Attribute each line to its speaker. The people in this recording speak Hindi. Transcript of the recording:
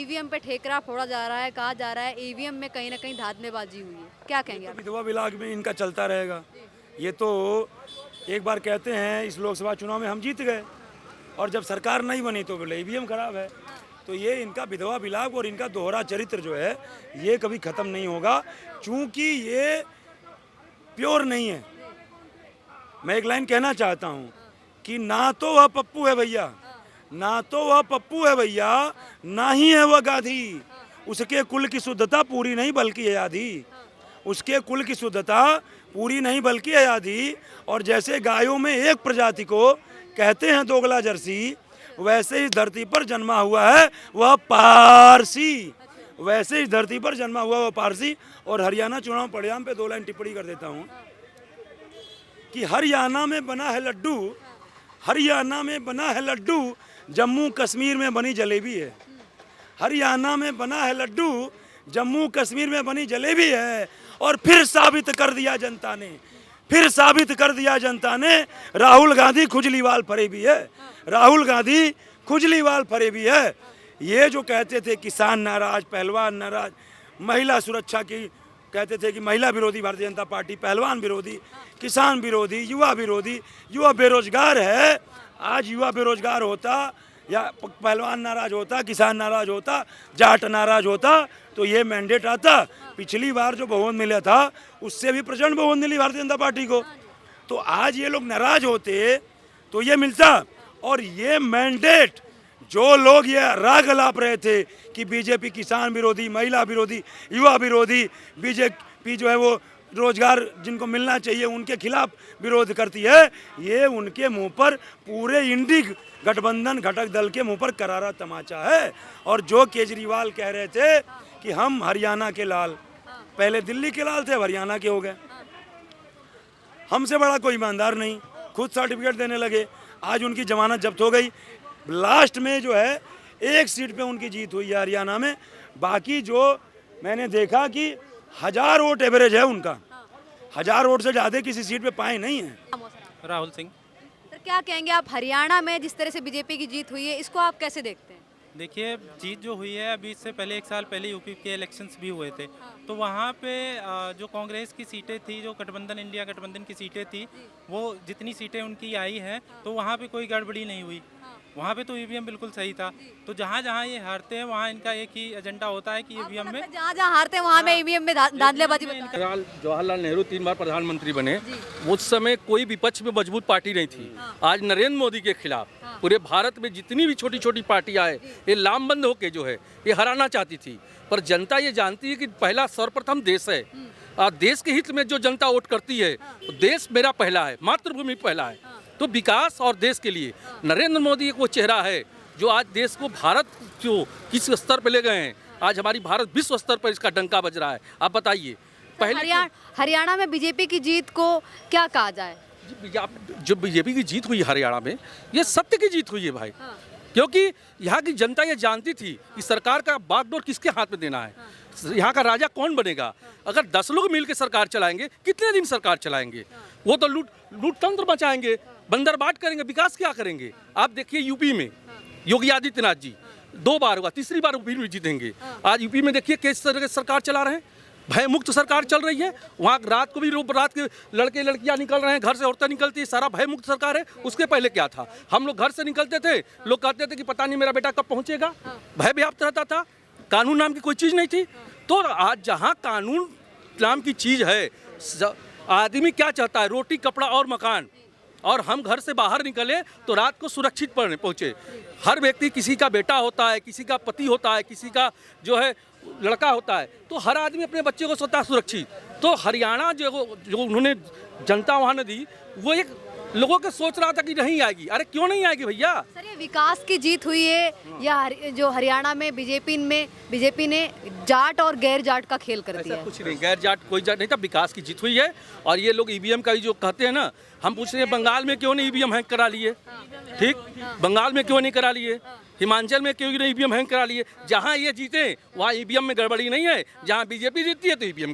Speaker 1: ईवीएम पे ठेकरा फोड़ा जा रहा है, कहा जा रहा है ईवीएम में कहीं ना कहीं धांधलेबाजी हुई है, क्या कहेंगे आप?
Speaker 2: विधवा विभाग में इनका चलता रहेगा। ये तो एक बार कहते हैं इस लोकसभा चुनाव में हम जीत गए और जब सरकार नहीं बनी तो बोले ईवीएम खराब है। तो ये इनका विधवा विलाप और इनका दोहरा चरित्र जो है ये कभी ख़त्म नहीं होगा, चूँकि ये प्योर नहीं है। मैं एक लाइन कहना चाहता हूँ कि ना तो वह पप्पू है भैया, ना तो वह पप्पू है भैया, ना ही है वह गाधी। उसके कुल की शुद्धता पूरी नहीं बल्कि है आधी। उसके कुल की शुद्धता पूरी नहीं बल्कि है आधी। और जैसे गायों में एक प्रजाति को कहते हैं दोगला जर्सी, वैसे इस धरती पर जन्मा हुआ है वह पारसी। वैसे इस धरती पर जन्मा हुआ वह पारसी। और हरियाणा चुनाव परिणाम पे 2 लाइन टिप्पणी कर देता हूँ कि हरियाणा में बना है लड्डू, हरियाणा में बना है लड्डू, जम्मू कश्मीर में बनी जलेबी है। हरियाणा में बना है लड्डू, जम्मू कश्मीर में बनी जलेबी है। और फिर साबित कर दिया जनता ने, फिर साबित कर दिया जनता ने, राहुल गांधी खुजलीवाल फरेबी है। राहुल गांधी खुजलीवाल फरेबी है। ये जो कहते थे किसान नाराज, पहलवान नाराज, महिला सुरक्षा की कहते थे कि महिला विरोधी भारतीय जनता पार्टी, पहलवान विरोधी, किसान विरोधी, युवा विरोधी। युवा बेरोजगार है। आज युवा बेरोजगार होता या पहलवान नाराज होता, किसान नाराज होता, जाट नाराज होता तो ये मैंडेट आता। पिछली बार जो बहुमत मिला था उससे भी प्रचंड बहुमत मिली भारतीय जनता पार्टी को। तो आज ये लोग नाराज होते तो ये मिलता। और ये मैंडेट जो लोग ये राग लाप रहे थे कि बीजेपी किसान विरोधी, महिला विरोधी, युवा विरोधी, बीजेपी जो है वो रोजगार जिनको मिलना चाहिए उनके खिलाफ विरोध करती है, ये उनके मुंह पर, पूरे इंडी गठबंधन घटक दल के मुंह पर करारा तमाचा है। और जो केजरीवाल कह रहे थे कि हम हरियाणा के लाल, पहले दिल्ली के लाल थे, अब हरियाणा के हो गए। हमसे बड़ा कोई ईमानदार नहीं, खुद सर्टिफिकेट देने लगे। आज उनकी जमानत जब्त हो गई। लास्ट में जो है 1 सीट पे उनकी जीत हुई है हरियाणा में। बाकी जो मैंने देखा कि 1000 वोट एवरेज है उनका, 1000 वोट से ज़्यादा किसी सीट पे पाए नहीं है।
Speaker 3: राहुल सिंह।
Speaker 1: तो क्या कहेंगे आप, हरियाणा में जिस तरह से बीजेपी की जीत हुई है इसको आप कैसे देखते हैं?
Speaker 3: देखिए, जीत जो हुई है अभी इससे पहले 1 साल पहले यूपी के इलेक्शंस भी हुए थे। तो वहाँ पे जो कांग्रेस की सीटें थी, जो गठबंधन, इंडिया गठबंधन की सीटें थी, वो जितनी सीटें उनकी आई हैं तो वहाँ पे कोई गड़बड़ी नहीं हुई। वहाँ पे तो ईवीएम बिल्कुल सही था। तो जहाँ जहाँ ये हारते हैं वहाँ इनका एक ही एजेंडा होता है कि ईवीएम में,
Speaker 1: जहाँ जहाँ हारते हैं वहाँ में ईवीएम में धांधलेबाजी।
Speaker 4: जवाहरलाल नेहरू 3 बार प्रधानमंत्री बने। उस समय कोई विपक्ष में मजबूत पार्टी नहीं थी। आज नरेंद्र मोदी के खिलाफ पूरे भारत में जितनी भी छोटी छोटी पार्टियां हैं, ये लामबंद होके जो है ये हराना चाहती थी। पर जनता ये जानती है कि पहला सर्वप्रथम देश है। देश के हित में जो जनता वोट करती है, तो देश मेरा पहला है, मातृभूमि पहला है। तो विकास और देश के लिए नरेंद्र मोदी एक वो चेहरा है जो आज देश को, भारत जो किस स्तर पर ले गए हैं, आज हमारी भारत विश्व स्तर पर इसका डंका बज रहा है। आप बताइए, पहले
Speaker 1: हरियाणा में बीजेपी की जीत को क्या कहा जाए?
Speaker 4: जो बीजेपी की जीत हुई हरियाणा में, ये सत्य की जीत हुई है भाई। क्योंकि यहाँ की जनता ये जानती थी कि सरकार का बागडोर किसके हाथ में देना है, यहाँ का राजा कौन बनेगा। अगर 10 लोग मिलकर सरकार चलाएंगे, कितने दिन सरकार चलाएंगे? वो तो लूट तंत्र मचाएंगे, बंदरबाट करेंगे, विकास क्या करेंगे? आप देखिए यूपी में योगी आदित्यनाथ जी 2 बार हुआ, तीसरी बार यूपी में जीतेंगे। आज यूपी में देखिए किस तरह की सरकार चला रहे हैं, भय मुक्त सरकार चल रही है। वहाँ रात को भी रात के लड़के लड़कियाँ निकल रहे हैं, घर से औरतें निकलती है, सारा भय मुक्त सरकार है। उसके पहले क्या था? हम लोग घर से निकलते थे, लोग कहते थे कि पता नहीं मेरा बेटा कब पहुँचेगा, भय व्याप्त रहता था, कानून नाम की कोई चीज़ नहीं थी। तो आज जहाँ कानून नाम की चीज़ है, आदमी क्या चाहता है? रोटी, कपड़ा और मकान। और हम घर से बाहर निकले तो रात को सुरक्षित पहुँचे। हर व्यक्ति, किसी का बेटा होता है, किसी का पति होता है, किसी का जो है लड़का होता है, तो हर आदमी अपने बच्चे को सोचता है सुरक्षित। तो हरियाणा जो उन्होंने जनता वहाँ ने दी, वो एक लोगों के सोच रहा था कि नहीं आएगी। अरे क्यों नहीं आएगी भैया?
Speaker 1: सर, ये विकास की जीत हुई है या जो हरियाणा में बीजेपी ने जाट और गैर जाट का खेल कर दिया है?
Speaker 4: कुछ नहीं, गैर जाट कोई जाट नहीं था, विकास की जीत हुई है। और ये लोग ईवीएम का जो कहते हैं ना, हम पूछ रहे हैं बंगाल में क्यों नहीं ईवीएम हैंग करा लिए? ठीक, बंगाल में क्यों नहीं करा लिए? हिमाचल में क्यों नहीं ईवीएम हैंग करा लिए? जहाँ ये जीते वहाँ ईवीएम में गड़बड़ी नहीं है, जहाँ बीजेपी जीतती है तो ईवीएम